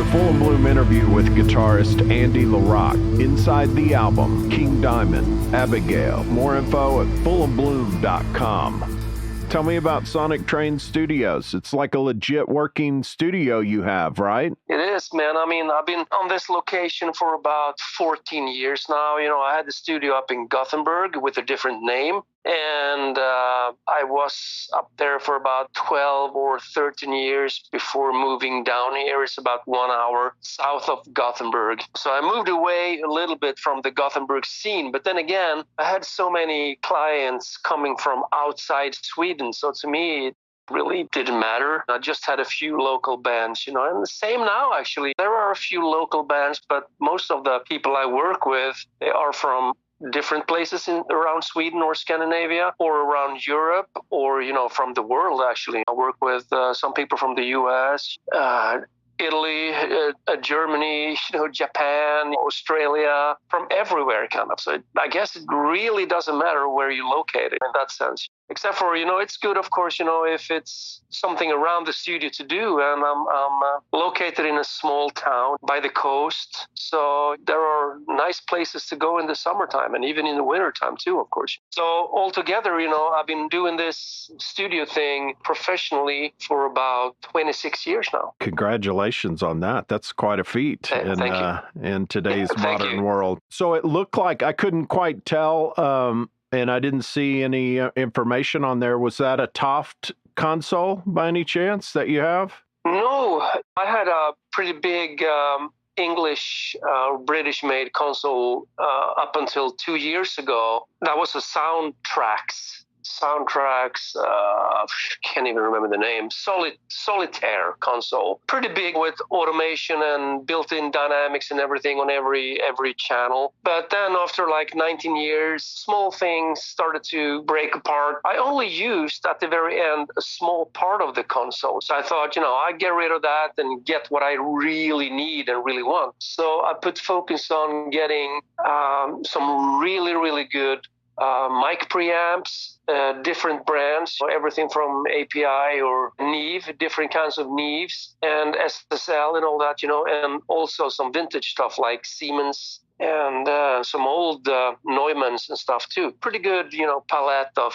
a Full and Bloom interview with guitarist Andy La Rocque inside the album King Diamond, Abigail. More info at fullandbloom.com. Tell me about Sonic Train Studios. It's like a legit working studio you have, right? It is, man. I mean, I've been on this location for about 14 years now. You know, I had the studio up in Gothenburg with a different name. And I was up there for about 12 or 13 years before moving down here. It's about 1 hour south of Gothenburg. So I moved away a little bit from the Gothenburg scene. But then again, I had so many clients coming from outside Sweden. So to me, it really didn't matter. I just had a few local bands, you know, and the same now, actually. There are a few local bands, but most of the people I work with, they are from different places around Sweden or Scandinavia or around Europe or, you know, from the world, actually. I work with some people from the US, Italy, Germany, you know, Japan, Australia, from everywhere kind of. So I guess it really doesn't matter where you locate it in that sense. Except for, you know, it's good, of course, you know, if it's something around the studio to do. And I'm located in a small town by the coast. So there are nice places to go in the summertime and even in the wintertime too, of course. So altogether, you know, I've been doing this studio thing professionally for about 26 years now. Congratulations on that. That's quite a feat in today's modern world. So it looked like, I couldn't quite tell, and I didn't see any information on there. Was that a Toft console by any chance that you have? No, I had a pretty big English, British-made console up until 2 years ago. That was a Soundtracks, can't even remember the name, Solitaire console. Pretty big with automation and built-in dynamics and everything on every channel. But then after like 19 years, small things started to break apart. I only used at the very end a small part of the console. So I thought, you know, I'd get rid of that and get what I really need and really want. So I put focus on getting some really, really good mic preamps, different brands, so everything from API or Neve, different kinds of Neves, and SSL and all that, you know, and also some vintage stuff like Siemens and some old Neumanns and stuff too. Pretty good, you know, palette of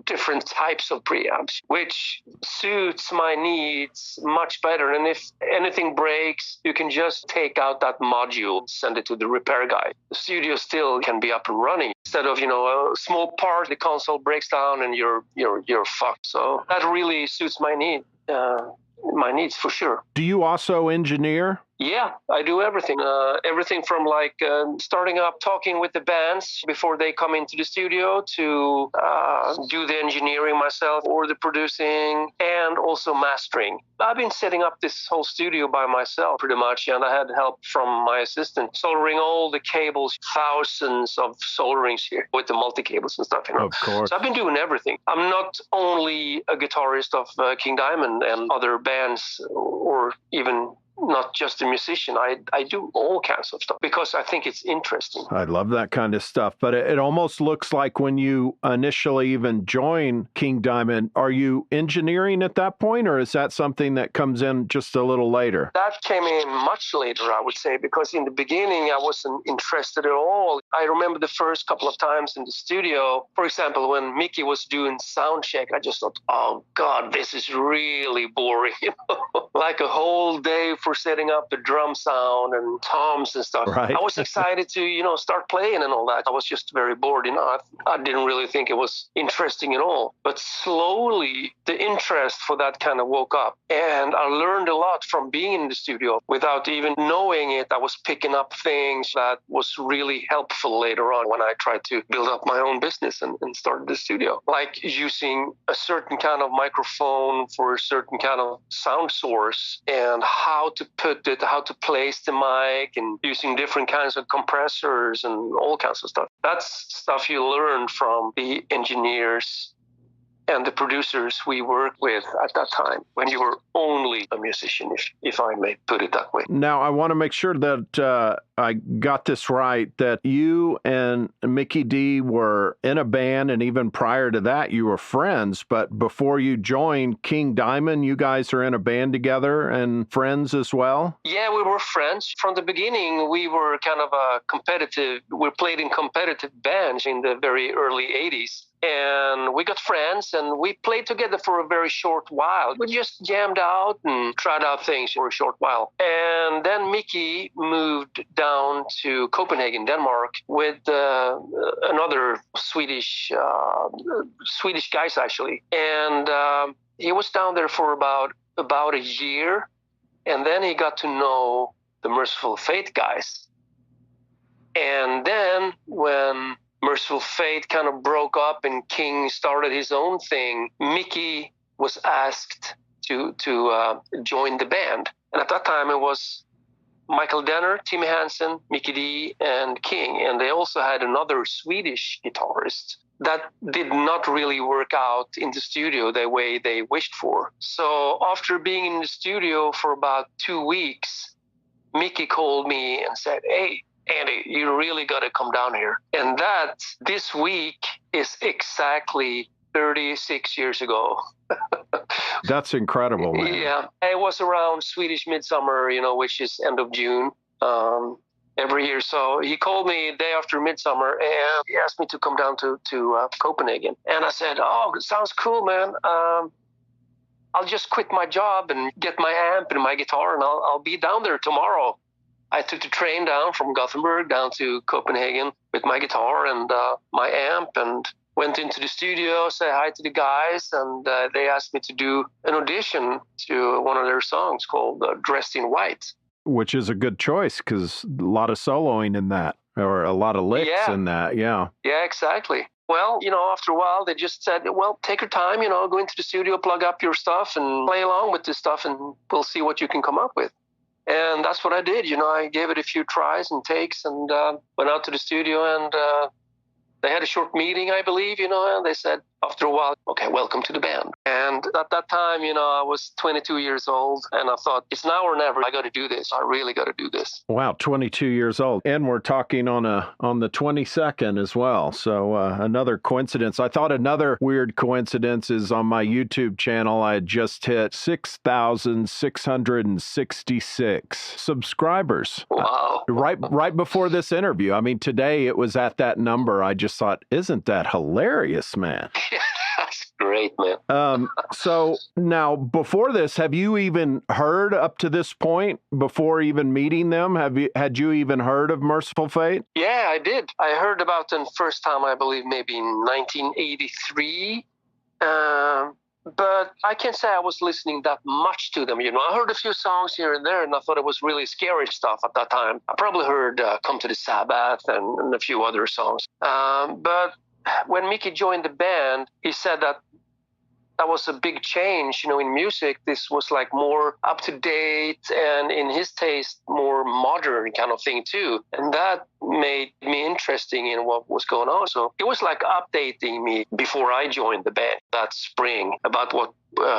different types of preamps, which suits my needs much better. And if anything breaks, you can just take out that module, send it to the repair guy. The studio still can be up and running instead of, you know, a small part, the console breaks down and you're fucked. So that really suits my needs for sure. Do you also engineer? Yeah, I do everything. Everything from like starting up, talking with the bands before they come into the studio to do the engineering myself or the producing and also mastering. I've been setting up this whole studio by myself pretty much, and I had help from my assistant soldering all the cables, thousands of solderings here with the multi-cables and stuff, you know. Of course. So I've been doing everything. I'm not only a guitarist of King Diamond and other bands or even not just a musician. I do all kinds of stuff because I think it's interesting. I love that kind of stuff. But it almost looks like when you initially even join King Diamond, are you engineering at that point, or is that something that comes in just a little later? That came in much later, I would say, because in the beginning, I wasn't interested at all. I remember the first couple of times in the studio, for example, when Mikkey was doing sound check, I just thought, oh God, this is really boring. You know? Like a whole day for setting up the drum sound and toms and stuff. Right. I was excited to, you know, start playing and all that. I was just very bored, you know. I didn't really think it was interesting at all. But slowly, the interest for that kind of woke up. And I learned a lot from being in the studio. Without even knowing it, I was picking up things that was really helpful later on when I tried to build up my own business and started the studio. Like using a certain kind of microphone for a certain kind of sound source and how to put it, how to place the mic, and using different kinds of compressors and all kinds of stuff. That's stuff you learn from the engineers and the producers we worked with at that time when you were only a musician, if I may put it that way. Now, I want to make sure that I got this right, that you and Mikkey Dee were in a band, and even prior to that, you were friends. But before you joined King Diamond, you guys are in a band together and friends as well? Yeah, we were friends. From the beginning, we were kind of a competitive, we played in competitive bands in the very early 80s. And we got friends and we played together for a very short while. We just jammed out and tried out things for a short while. And then Mikkey moved down to Copenhagen, Denmark, with another Swedish guys actually. And he was down there for about a year. And then he got to know the Mercyful Fate guys. And then when Mercyful Fate kind of broke up and King started his own thing, Mikkey was asked to join the band. And at that time it was Michael Denner, Timi Hansen, Mikkey Dee, and King. And they also had another Swedish guitarist. That did not really work out in the studio the way they wished for. So after being in the studio for about 2 weeks, Mikkey called me and said, "Hey, Andy, you really got to come down here." And that this week is exactly 36 years ago. That's incredible, man. Yeah, it was around Swedish Midsummer, which is end of June. Every year. So he called me day after Midsummer and he asked me to come down to Copenhagen. And I said, "Oh, it sounds cool, man. I'll just quit my job and get my amp and my guitar and I'll be down there tomorrow." I took the train down from Gothenburg down to Copenhagen with my guitar and my amp and went into the studio, said hi to the guys, and they asked me to do an audition to one of their songs called Dressed in White. Which is a good choice because a lot of soloing in that, or a lot of licks in that. Yeah. Yeah, exactly. Well, after a while, they just said, "Well, take your time, go into the studio, plug up your stuff and play along with this stuff and we'll see what you can come up with." And that's what I did. I gave it a few tries and takes and went out to the studio and they had a short meeting, I believe, and they said after a while, "Okay, welcome to the band." And at that time, I was 22 years old and I thought, it's now or never. I got to do this. I really got to do this. Wow, 22 years old. And we're talking on the 22nd as well. So another coincidence. I thought another weird coincidence is on my YouTube channel, I had just hit 6,666 subscribers. Wow. Right before this interview. I mean, today it was at that number. I just thought, isn't that hilarious, man? That's great, man. So now, before this, have you even heard up to this point, before even meeting them? Had you even heard of Mercyful Fate? Yeah, I did. I heard about them first time, I believe, maybe in 1983. But I can't say I was listening that much to them. I heard a few songs here and there, and I thought it was really scary stuff at that time. I probably heard "Come to the Sabbath" and a few other songs. But when Mikkey joined the band, he said that was a big change, in music. This was like more up to date and in his taste, more modern kind of thing too. And that made me interesting in what was going on. So it was like updating me before I joined the band that spring about what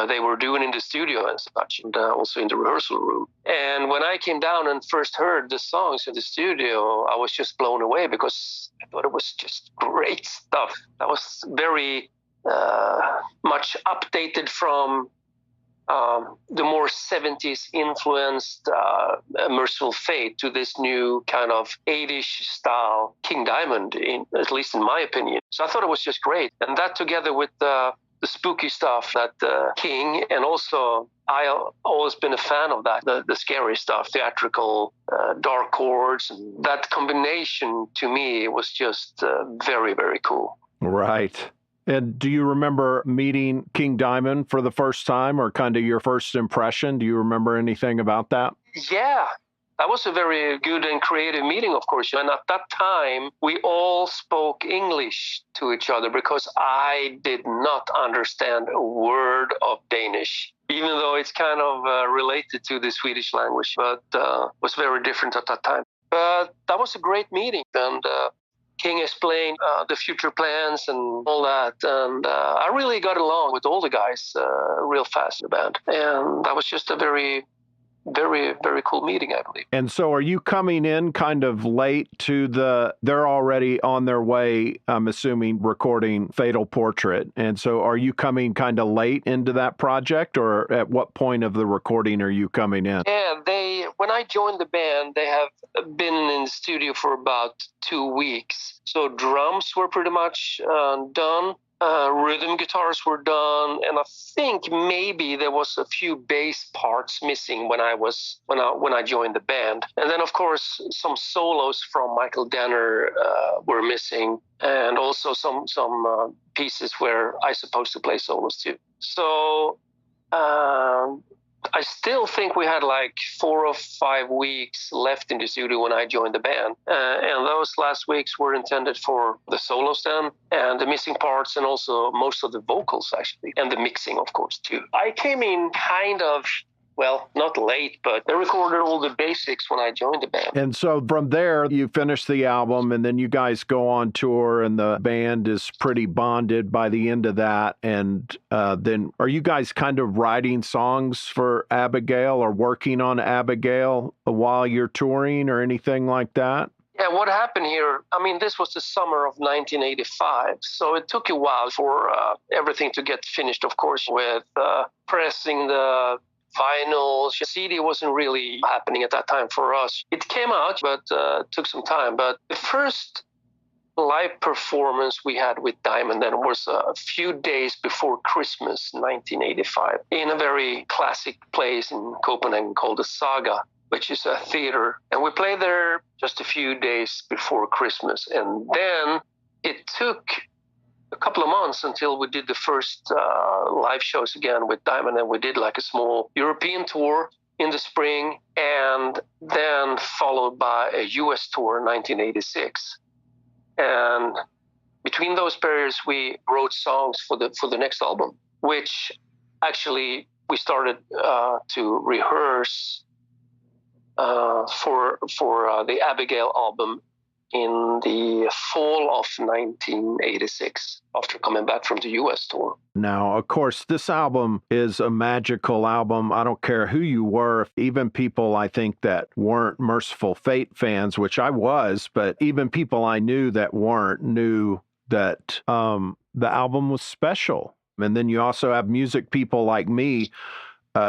they were doing in the studio and such, and also in the rehearsal room. And when I came down and first heard the songs in the studio, I was just blown away because I thought it was just great stuff. That was very much updated from the more 70s influenced Mercyful Fate to this new kind of 80s style King Diamond, at least in my opinion. So I thought it was just great. And that together with the spooky stuff that King, and also I've always been a fan of that, the scary stuff, theatrical, dark chords. And that combination to me was just very, very cool. Right. And do you remember meeting King Diamond for the first time, or kind of your first impression? Do you remember anything about that? Yeah, that was a very good and creative meeting, of course. And at that time, we all spoke English to each other because I did not understand a word of Danish, even though it's kind of related to the Swedish language, but was very different at that time. But that was a great meeting. And King explained the future plans and all that. And I really got along with all the guys real fast in the band. And that was just a very very, very cool meeting, I believe. And so are you coming in kind of late to they're already on their way, I'm assuming, recording Fatal Portrait. And so are you coming kind of late into that project, or at what point of the recording are you coming in? Yeah, when I joined the band, they have been in the studio for about 2 weeks. So drums were pretty much done. Rhythm guitars were done, and I think maybe there was a few bass parts missing when I joined the band. And then, of course, some solos from Michael Denner were missing, and also some pieces where I supposed to play solos too. So I still think we had like 4 or 5 weeks left in the studio when I joined the band. And those last weeks were intended for the solos then, and the missing parts, and also most of the vocals, actually, and the mixing, of course, too. I came in kind of, well, not late, but they recorded all the basics when I joined the band. And so from there, you finish the album, and then you guys go on tour, and the band is pretty bonded by the end of that. And then are you guys kind of writing songs for Abigail or working on Abigail while you're touring or anything like that? Yeah, what happened here, I mean, this was the summer of 1985, so it took a while for everything to get finished, of course, with pressing the vinyl. CD wasn't really happening at that time for us. It came out, but took some time. But the first live performance we had with Diamond then was a few days before Christmas 1985 in a very classic place in Copenhagen called the Saga, which is a theater. And we played there just a few days before Christmas. And then it took a couple of months until we did the first live shows again with Diamond, and we did like a small European tour in the spring, and then followed by a US tour in 1986. And between those periods, we wrote songs for the next album, which actually we started to rehearse for the Abigail album in the fall of 1986 after coming back from the US tour. Now, of course, this album is a magical album. I don't care who you were, even people I think that weren't Mercyful Fate fans, which I was, but even people I knew that weren't knew that the album was special. And then you also have music people like me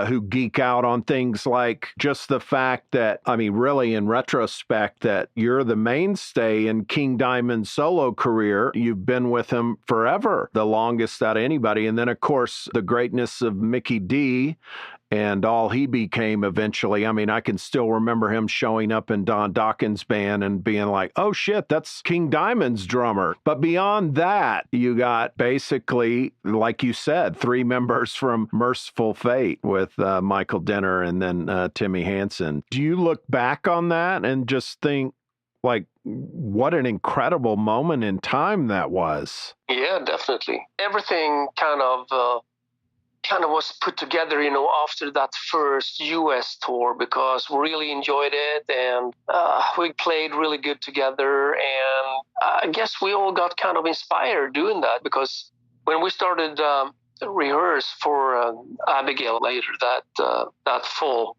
who geek out on things like just the fact that, I mean, really in retrospect, that you're the mainstay in King Diamond's solo career. You've been with him forever, the longest out of anybody. And then, of course, the greatness of Mikkey Dee and all he became eventually. I mean, I can still remember him showing up in Don Dawkins' band and being like, oh shit, that's King Diamond's drummer. But beyond that, you got basically, like you said, 3 members from Mercyful Fate with Michael Denner and then Timi Hansen. Do you look back on that and just think, like, what an incredible moment in time that was? Yeah, definitely. Everything kind of was put together, after that first US tour, because we really enjoyed it, and we played really good together. And I guess we all got kind of inspired doing that, because when we started rehearse for Abigail later that fall,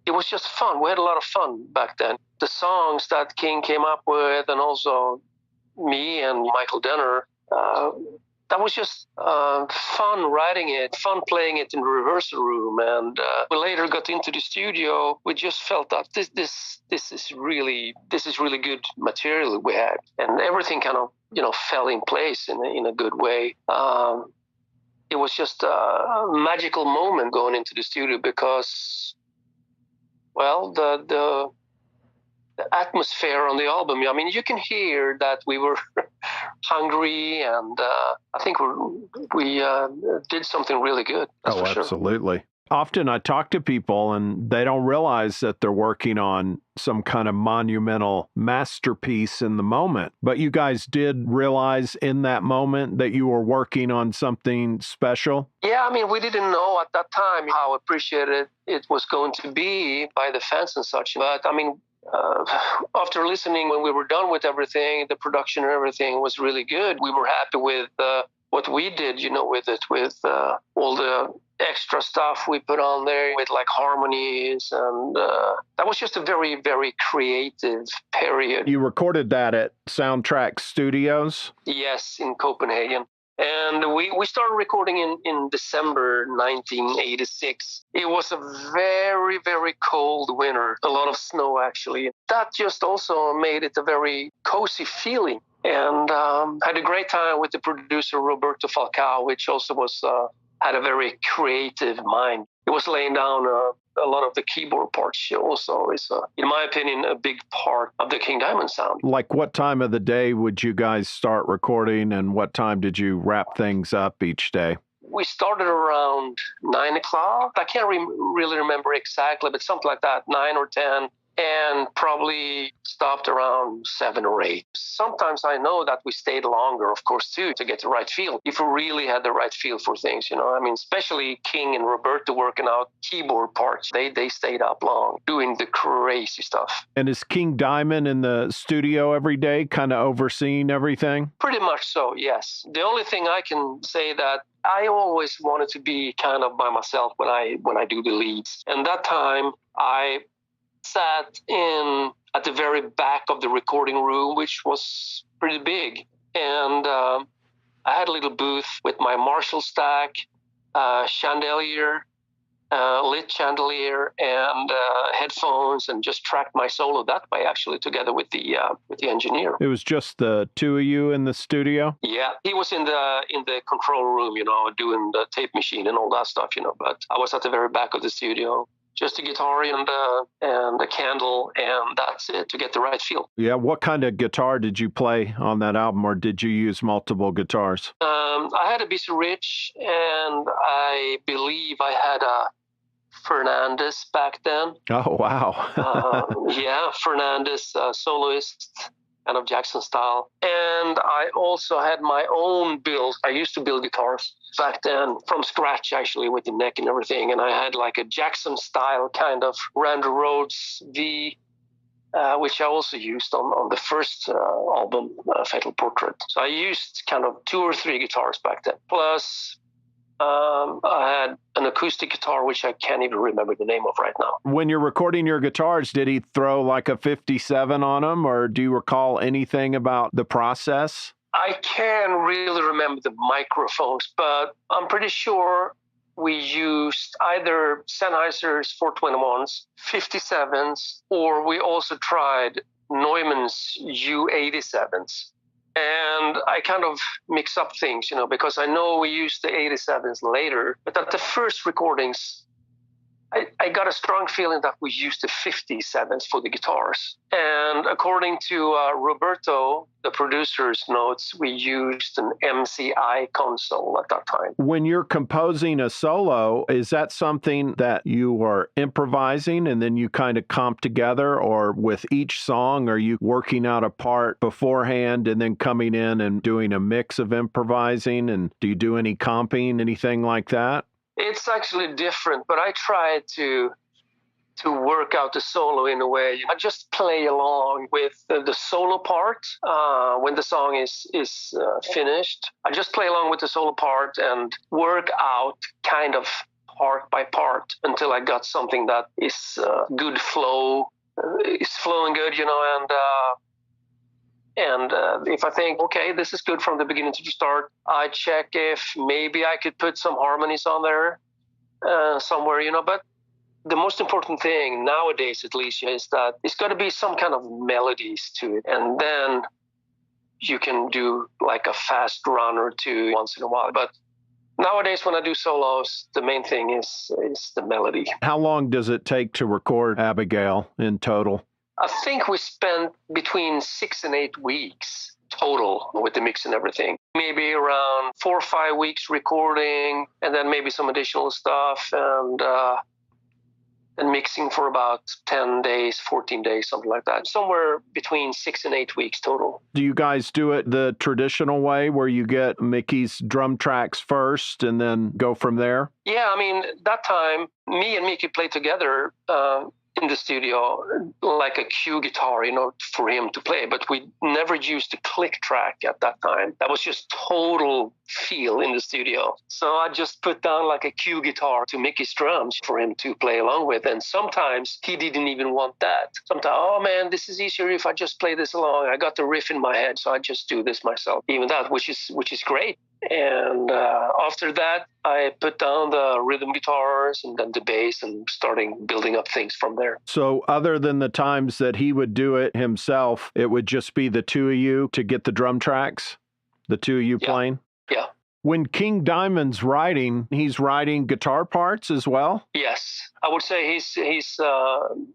it was just fun. We had a lot of fun back then. The songs that King came up with, and also me and Michael Denner, that was just fun writing it, fun playing it in the rehearsal room. And we later got into the studio. We just felt that this is really good material we had, and everything kind of fell in place in a good way. It was just a magical moment going into the studio, because, well, the atmosphere on the album, I mean, you can hear that we were hungry, and I think we did something really good. That's for sure. Absolutely. Often I talk to people and they don't realize that they're working on some kind of monumental masterpiece in the moment. But you guys did realize in that moment that you were working on something special? Yeah, I mean, we didn't know at that time how appreciated it was going to be by the fans and such. But I mean, after listening, when we were done with everything, the production and everything was really good. We were happy with what we did, with it, with all the extra stuff we put on there with like harmonies, and that was just a very, very creative period. You recorded that at Soundtrack Studios? Yes, in Copenhagen. And we started recording in December 1986. It was a very, very cold winter, a lot of snow actually. That just also made it a very cozy feeling. And had a great time with the producer Roberto Falcao, which also was had a very creative mind. He was laying down a lot of the keyboard parts also is, in my opinion, a big part of the King Diamond sound. Like what time of the day would you guys start recording, and what time did you wrap things up each day? We started around 9 o'clock. I can't really remember exactly, but something like that, 9 or 10. And probably stopped around 7 or 8. Sometimes I know that we stayed longer, of course, too, to get the right feel. If we really had the right feel for things, especially King and Roberto working out keyboard parts, they stayed up long doing the crazy stuff. And is King Diamond in the studio every day, kind of overseeing everything? Pretty much so, yes. The only thing I can say that I always wanted to be kind of by myself when I do the leads. And that time I sat in at the very back of the recording room, which was pretty big. And I had a little booth with my Marshall stack, chandelier, lit chandelier, and headphones, and just tracked my solo that way, actually, together with the engineer. It was just the two of you in the studio? Yeah, he was in the control room, doing the tape machine and all that stuff, but I was at the very back of the studio. Just a guitar and a candle, and that's it, to get the right feel. Yeah, what kind of guitar did you play on that album, or did you use multiple guitars? I had a BC Rich, and I believe I had a Fernandez back then. Oh, wow. Yeah, Fernandez, soloist, kind of Jackson style. And I also had my own build. I used to build guitars back then from scratch, actually, with the neck and everything. And I had like a Jackson style kind of Randy Rhoads V, which I also used on the first album, Fatal Portrait. So I used kind of 2 or 3 guitars back then. Plus, I had an acoustic guitar, which I can't even remember the name of right now. When you're recording your guitars, did he throw like a 57 on them, or do you recall anything about the process? I can't really remember the microphones, but I'm pretty sure we used either Sennheiser's 421s, 57s, or we also tried Neumann's U87s. And I kind of mix up things, because I know we used the 87s later, but at the first recordings, I got a strong feeling that we used the 57s for the guitars. And according to Roberto, the producer's notes, we used an MCI console at that time. When you're composing a solo, is that something that you are improvising and then you kind of comp together, or with each song, are you working out a part beforehand and then coming in and doing a mix of improvising? And do you do any comping, anything like that? It's actually different, but I try to work out the solo in a way. I just play along with the solo part when the song is finished. I just play along with the solo part and work out kind of part by part until I got something that is good flow, is flowing good, and if I think, okay, this is good from the beginning to the start, I check if maybe I could put some harmonies on there somewhere, But the most important thing nowadays, at least, is that it's got to be some kind of melodies to it. And then you can do like a fast run or two once in a while. But nowadays, when I do solos, the main thing is the melody. How long does it take to record Abigail in total? I think we spent between 6 and 8 weeks total with the mix and everything. Maybe around 4 or 5 weeks recording, and then maybe some additional stuff, and mixing for about 10 days, 14 days, something like that. Somewhere between 6 and 8 weeks total. Do you guys do it the traditional way where you get Mikkey's drum tracks first and then go from there? Yeah, that time, me and Mikkey played together in the studio like a cue guitar, for him to play, but we never used the click track at that time. That was just total feel in the studio. So I just put down like a cue guitar to Mickey's drums for him to play along with. And sometimes he didn't even want that. Sometimes, oh man, this is easier if I just play this along. I got the riff in my head, so I just do this myself. Even that, which is great. And after that, I put down the rhythm guitars and then the bass and starting building up things from there. So other than the times that he would do it himself, it would just be the two of you to get the drum tracks? The two of you playing? Yeah. When King Diamond's writing, he's writing guitar parts as well? Yes. I would say he's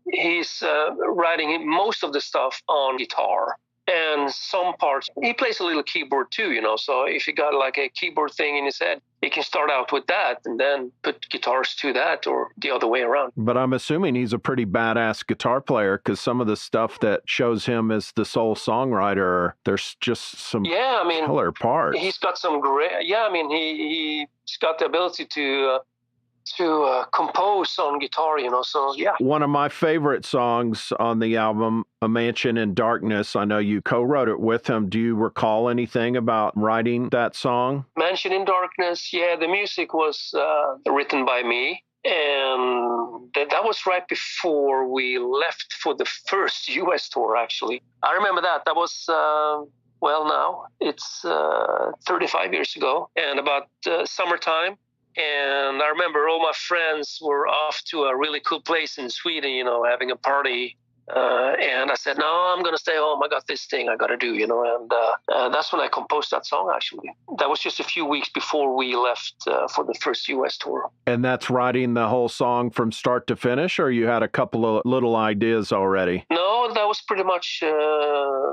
writing most of the stuff on guitar. And some parts, he plays a little keyboard too, so if he got like a keyboard thing in his head, he can start out with that and then put guitars to that or the other way around. But I'm assuming he's a pretty badass guitar player because some of the stuff that shows him as the sole songwriter, there's just some killer parts. He's got some great, he's got the ability to compose on guitar, so yeah. One of my favorite songs on the album, A Mansion in Darkness, I know you co-wrote it with him. Do you recall anything about writing that song? Mansion in Darkness, yeah, the music was written by me. And that was right before we left for the first U.S. tour, actually. I remember that. That was, now it's 35 years ago, and about summertime. And I remember all my friends were off to a really cool place in Sweden, having a party. And I said, no, I'm going to stay home. I got this thing I got to do, and that's when I composed that song, actually. That was just a few weeks before we left for the first U.S. tour. And that's writing the whole song from start to finish, or you had a couple of little ideas already? No, that was pretty much,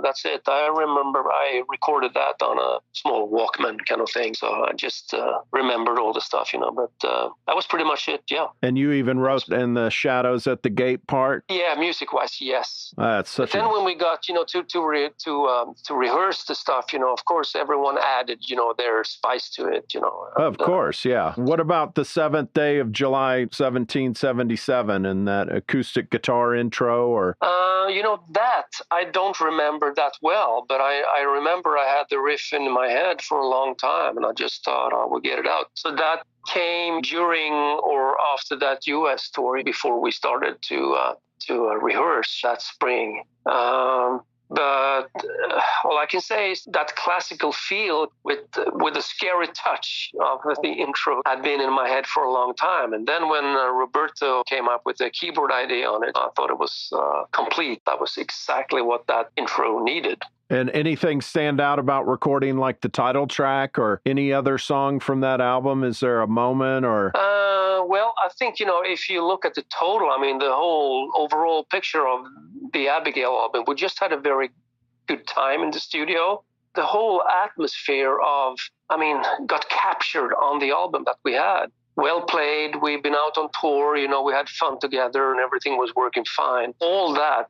that's it. I remember I recorded that on a small Walkman kind of thing. So I just remembered all the stuff, but that was pretty much it, yeah. And you even wrote in the Shadows at the Gate part? Yeah, music-wise, yes. That's such. But then when we got, to rehearse the stuff, of course, everyone added, their spice to it, Of course, yeah. What about the 7th day of July, 1777, and that acoustic guitar intro, or? That I don't remember that well, but I remember I had the riff in my head for a long time, and I just thought I would get it out. So that came during or after that U.S. tour before we started to rehearse that spring. But all I can say is that classical feel with a scary touch of the intro had been in my head for a long time. And then when Roberto came up with a keyboard idea on it, I thought it was complete. That was exactly what that intro needed. And anything stand out about recording like the title track or any other song from that album? Is there a moment or? Well, I think, if you look at the total, the whole overall picture of the Abigail album, we just had a very good time in the studio. The whole atmosphere got captured on the album that we had. Well played. We've been out on tour, we had fun together and everything was working fine. All that,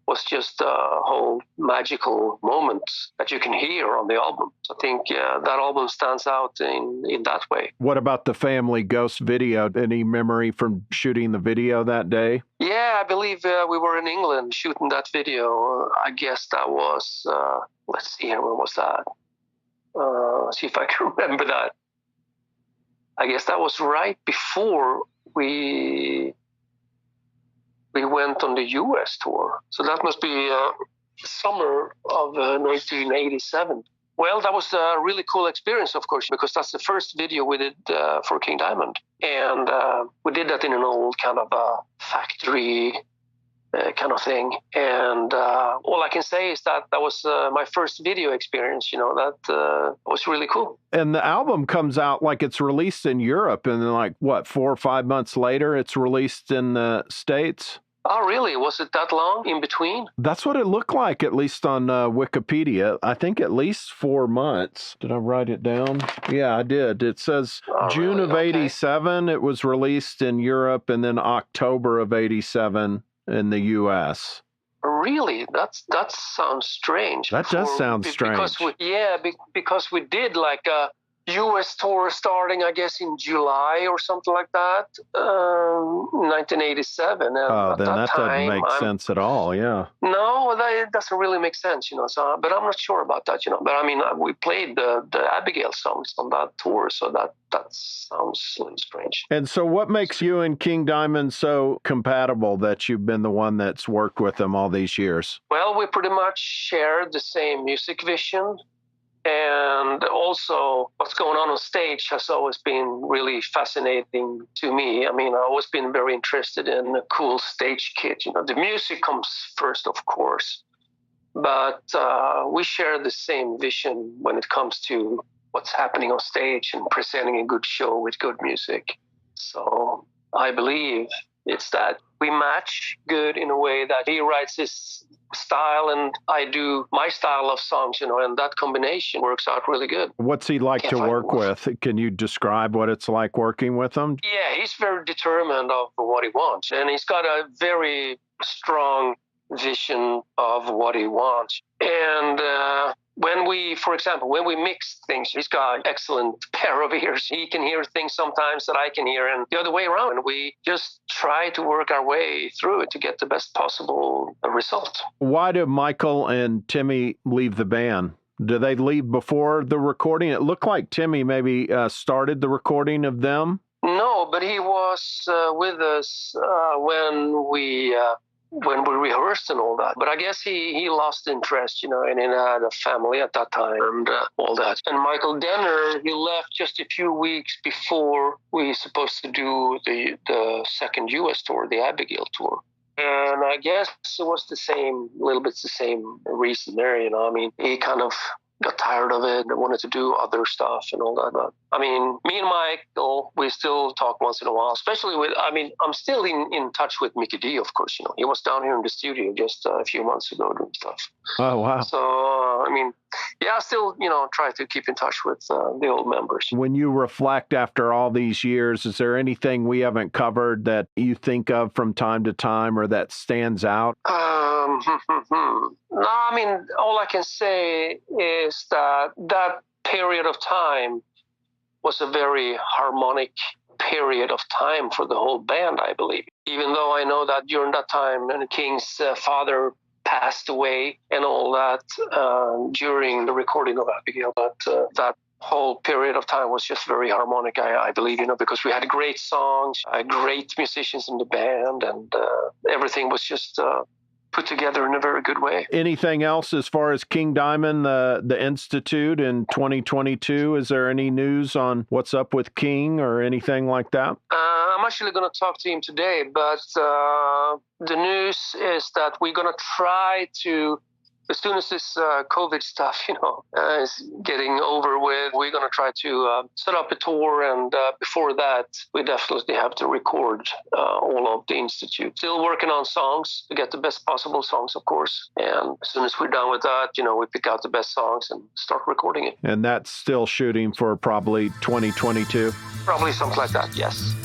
was just a whole magical moment that you can hear on the album. So I think, that album stands out in that way. What about the Family Ghost video? Any memory from shooting the video that day? Yeah, I believe we were in England shooting that video. I guess that was, let's see here, when was that? See if I can remember that. I guess that was right before we went on the U.S. tour. So that must be summer of 1987. Well, that was a really cool experience, of course, because that's the first video we did for King Diamond. And we did that in an old kind of factory kind of thing. And all I can say is that was my first video experience, that was really cool. And the album comes out like it's released in Europe, and then 4 or 5 months later, it's released in the States? Oh, really? Was it that long in between? That's what it looked like, at least on Wikipedia. I think at least 4 months. Did I write it down? Yeah, I did. It says June of 87, it was released in Europe, and then October of 87 in the U.S. Really? That sounds strange. That does sound strange. Because we did US tour starting, I guess, in July or something like that, 1987. And Oh, at then that doesn't make sense at all. Yeah. No, it doesn't really make sense, So, but I'm not sure about that, But I mean, we played the Abigail songs on that tour, so that sounds a little strange. And so, what makes you and King Diamond so compatible that you've been the one that's worked with them all these years? Well, we pretty much share the same music vision. And also, what's going on stage has always been really fascinating to me. I mean, I've always been very interested in a cool stage kit. The music comes first, of course, but we share the same vision when it comes to what's happening on stage and presenting a good show with good music. So I believe it's that we match good in a way that he writes his style and I do my style of songs, and that combination works out really good. What's he like to work with? Can you describe what it's like working with him? Yeah, he's very determined of what he wants, and he's got a very strong vision of what he wants. And for example, when we mix things, he's got excellent pair of ears. He can hear things sometimes that I can hear, and the other way around. And we just try to work our way through it to get the best possible result. Why do Michael and Timmy leave the band? Do they leave before the recording? It looked like Timmy maybe started the recording of them. No, but he was with us when we rehearsed and all that. But I guess he lost interest, and he had a family at that time and all that. And Michael Denner, he left just a few weeks before we were supposed to do the second US tour, the Abigail tour. And I guess it was the same reason there, I mean, he kind of got tired of it and wanted to do other stuff and all that. But I mean, me and Michael, we still talk once in a while, especially I'm still in touch with Mikkey Dee, of course, He was down here in the studio just a few months ago doing stuff. Oh, wow. So, I still, try to keep in touch with the old members. When you reflect after all these years, is there anything we haven't covered that you think of from time to time or that stands out? No, all I can say is that period of time was a very harmonic period of time for the whole band, I believe. Even though I know that during that time, King's father passed away and all that during the recording of Abigail, but that whole period of time was just very harmonic, I believe, because we had great songs, great musicians in the band, and everything was just put together in a very good way. Anything else as far as King Diamond, the Institute in 2022? Is there any news on what's up with King or anything like that? I'm actually going to talk to him today, but the news is that we're going to try to, as soon as this COVID stuff, is getting over with, we're going to try to set up a tour. And before that, we definitely have to record all of the Institute. Still working on songs to get the best possible songs, of course. And as soon as we're done with that, we pick out the best songs and start recording it. And that's still shooting for probably 2022? Probably something like that, yes.